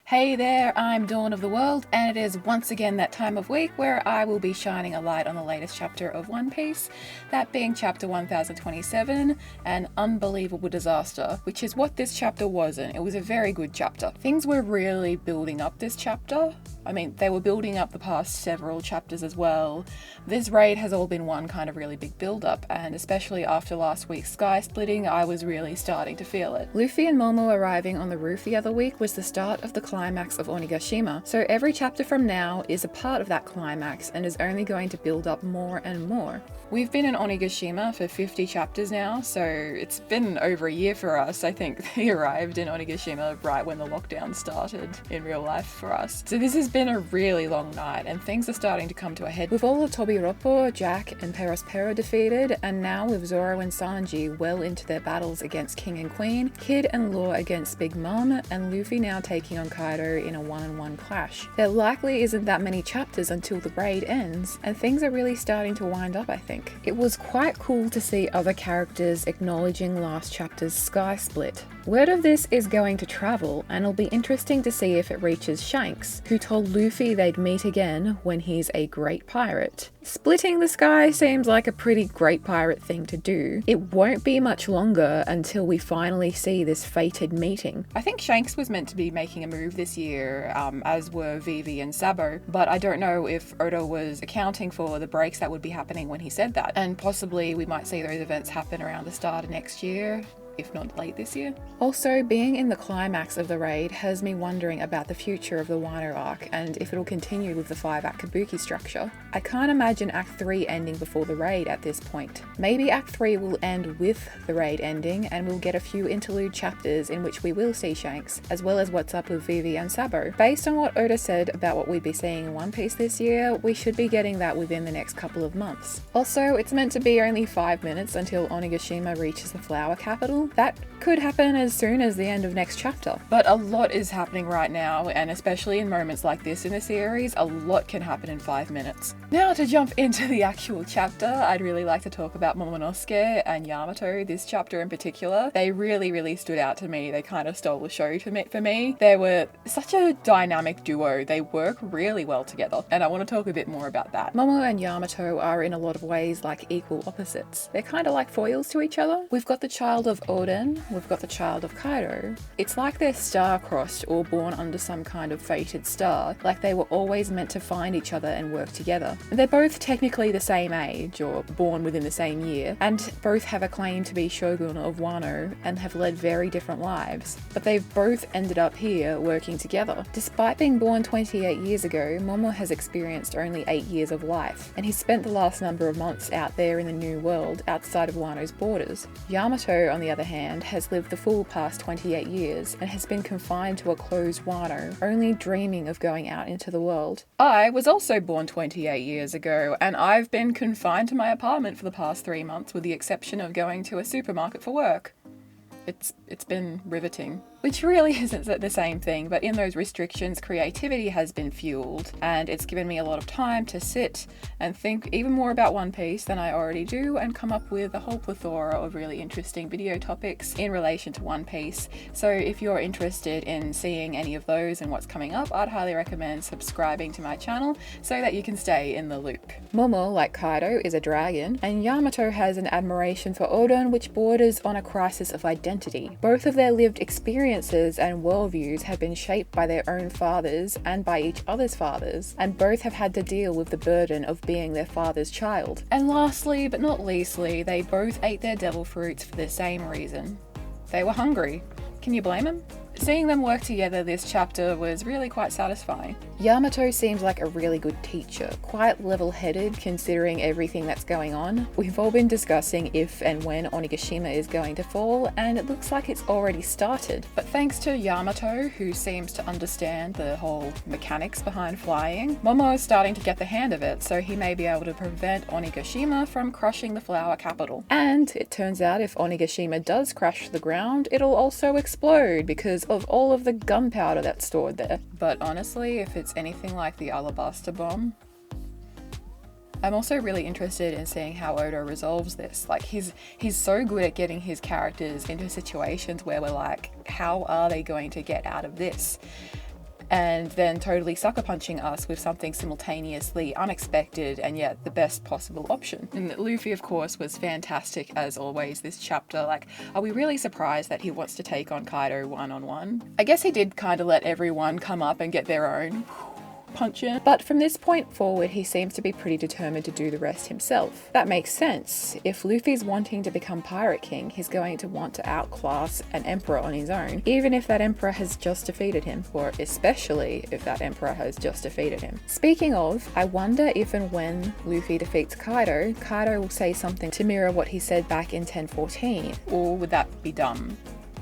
Hey there, I'm Dawn of the World, and it is once again that time of week where I will be shining a light on the latest chapter of One Piece, that being chapter 1027, An Unbelievable Disaster, which is what this chapter wasn't. It was a very good chapter. Things were really building up this chapter. I mean, they were building up the past several chapters as well. This raid has all been one kind of really big build-up, and especially after last week's sky splitting, I was really starting to feel it. Luffy and Momo arriving on the roof the other week was the start of the climax of Onigashima, so every chapter from now is a part of that climax and is only going to build up more and more. We've been in Onigashima for 50 chapters now, so it's been over a year for us. I think they arrived in Onigashima right when the lockdown started in real life for us. So this has been a really long night, and things are starting to come to a head. With all of Tobiroppo, Jack, and Perospero defeated, and now with Zoro and Sanji well into their battles against King and Queen, Kid and Law against Big Mom, and Luffy now taking on Kaido in a one-on-one clash. There likely isn't that many chapters until the raid ends, and things are really starting to wind up, I think. It was quite cool to see other characters acknowledging last chapter's sky split. Word of this is going to travel, and it'll be interesting to see if it reaches Shanks, who told Luffy they'd meet again when he's a great pirate. Splitting the sky seems like a pretty great pirate thing to do. It won't be much longer until we finally see this fated meeting. I think Shanks was meant to be making a move this year, as were Vivi and Sabo, but I don't know if Oda was accounting for the breaks that would be happening when he said that, and possibly we might see those events happen around the start of next year, if not late this year. Also, being in the climax of the raid has me wondering about the future of the Wano arc and if it'll continue with the 5-act Kabuki structure. I can't imagine Act 3 ending before the raid at this point. Maybe Act 3 will end with the raid ending and we'll get a few interlude chapters in which we will see Shanks, as well as what's up with Vivi and Sabo. Based on what Oda said about what we'd be seeing in One Piece this year, we should be getting that within the next couple of months. Also, it's meant to be only 5 minutes until Onigashima reaches the flower capital. That could happen as soon as the end of next chapter. But a lot is happening right now, and especially in moments like this in the series, a lot can happen in 5 minutes. Now to jump into the actual chapter, I'd really like to talk about Momonosuke and Yamato, this chapter in particular. They really stood out to me. They kind of stole the show for me. They were such a dynamic duo. They work really well together, and I want to talk a bit more about that. Momo and Yamato are in a lot of ways like equal opposites. They're kind of like foils to each other. We've got the child of Oden, we've got the child of Kaido. It's like they're star-crossed or born under some kind of fated star, like they were always meant to find each other and work together. They're both technically the same age, or born within the same year, and both have a claim to be shogun of Wano and have led very different lives, but they've both ended up here working together. Despite being born 28 years ago, Momo has experienced only 8 years of life, and he's spent the last number of months out there in the new world outside of Wano's borders. Yamato, on the other hand, has lived the full past 28 years and has been confined to a closed Wano, only dreaming of going out into the world. I was also born 28 years ago, and I've been confined to my apartment for the past 3 months with the exception of going to a supermarket for work. It's been riveting. Which really isn't the same thing, but in those restrictions, creativity has been fueled, and it's given me a lot of time to sit and think even more about One Piece than I already do, and come up with a whole plethora of really interesting video topics in relation to One Piece. So if you're interested in seeing any of those and what's coming up, I'd highly recommend subscribing to my channel so that you can stay in the loop. Momo, like Kaido, is a dragon, and Yamato has an admiration for Oden which borders on a crisis of identity. Both of their lived experiences and worldviews have been shaped by their own fathers and by each other's fathers, and both have had to deal with the burden of being their father's child. And lastly, but not leastly, they both ate their devil fruits for the same reason. They were hungry. Can you blame them? Seeing them work together this chapter was really quite satisfying. Yamato seems like a really good teacher, quite level-headed considering everything that's going on. We've all been discussing if and when Onigashima is going to fall, and it looks like it's already started. But thanks to Yamato, who seems to understand the whole mechanics behind flying, Momo is starting to get the hand of it, so he may be able to prevent Onigashima from crushing the flower capital. And it turns out if Onigashima does crash to the ground, it'll also explode because of all of the gunpowder that's stored there. But honestly, if it's anything like the alabaster bomb, I'm also really interested in seeing how Oda resolves this. Like, he's so good at getting his characters into situations where we're like, how are they going to get out of this? and then totally sucker punching us with something simultaneously unexpected and yet the best possible option. And Luffy, of course, was fantastic as always this chapter. Like, are we really surprised that he wants to take on Kaido one-on-one? I guess he did kind of let everyone come up and get their own punch in. But from this point forward, he seems to be pretty determined to do the rest himself. That makes sense. If Luffy's wanting to become Pirate King, he's going to want to outclass an emperor on his own, even if that emperor has just defeated him, or especially if that emperor has just defeated him. Speaking of, I wonder if and when Luffy defeats Kaido, Kaido will say something to mirror what he said back in 1014. Or would that be dumb?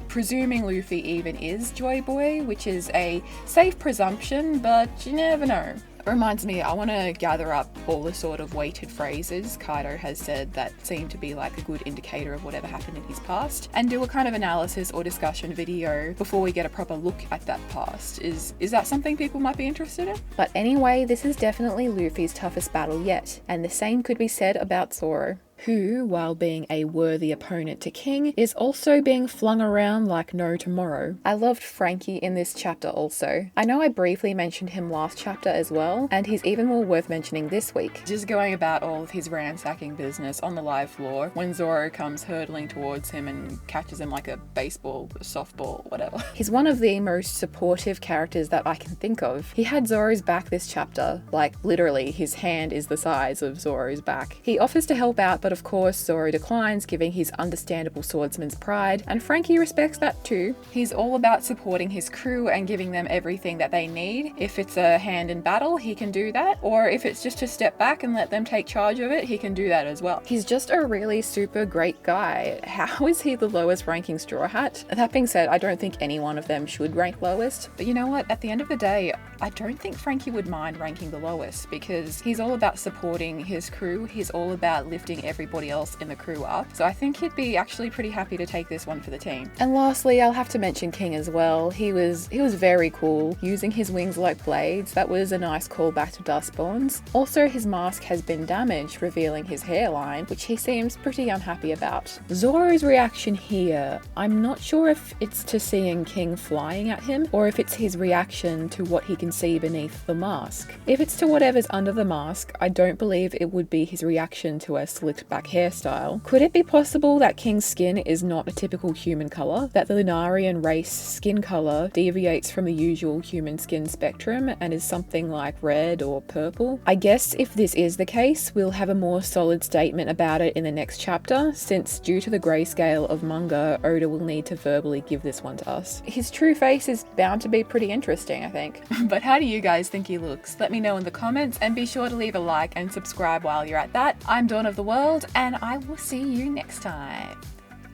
Presuming Luffy even is Joy Boy, which is a safe presumption, but you never know. It reminds me, I want to gather up all the sort of weighted phrases Kaido has said that seem to be like a good indicator of whatever happened in his past, and do a kind of analysis or discussion video before we get a proper look at that past. Is that something people might be interested in? But anyway, this is definitely Luffy's toughest battle yet, and the same could be said about Zoro, who, while being a worthy opponent to King, is also being flung around like no tomorrow. I loved Frankie in this chapter also. I know I briefly mentioned him last chapter as well, and he's even more worth mentioning this week. Just going about all of his ransacking business on the live floor when Zoro comes hurtling towards him and catches him like a baseball, a softball, whatever. He's one of the most supportive characters that I can think of. He had Zoro's back this chapter, like literally his hand is the size of Zoro's back. He offers to help out, but of course Zoro declines, giving his understandable swordsman's pride, and Frankie respects that too. He's all about supporting his crew and giving them everything that they need. If it's a hand in battle, he can do that, or if it's just to step back and let them take charge of it, he can do that as well. He's just a really super great guy. How is he the lowest ranking Straw Hat? That being said, I don't think any one of them should rank lowest, but you know what, at the end of the day, I don't think Frankie would mind ranking the lowest, because he's all about supporting his crew, he's all about lifting everybody else in the crew up, so I think he'd be actually pretty happy to take this one for the team. And lastly, I'll have to mention King as well. He was very cool, using his wings like blades. That was a nice callback to Dustbourne's. Also, his mask has been damaged, revealing his hairline, which he seems pretty unhappy about. Zoro's reaction here, I'm not sure if it's to seeing King flying at him, or if it's his reaction to what he can see beneath the mask. If it's to whatever's under the mask, I don't believe it would be his reaction to a slicked back hairstyle. Could it be possible that King's skin is not a typical human colour? That the Lunarian race skin colour deviates from the usual human skin spectrum and is something like red or purple? I guess if this is the case, we'll have a more solid statement about it in the next chapter, since due to the grayscale of manga, Oda will need to verbally give this one to us. His true face is bound to be pretty interesting, I think. But how do you guys think he looks? Let me know in the comments, and be sure to leave a like and subscribe while you're at that. I'm Dawn of the World, and I will see you next time.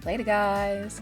Later, guys.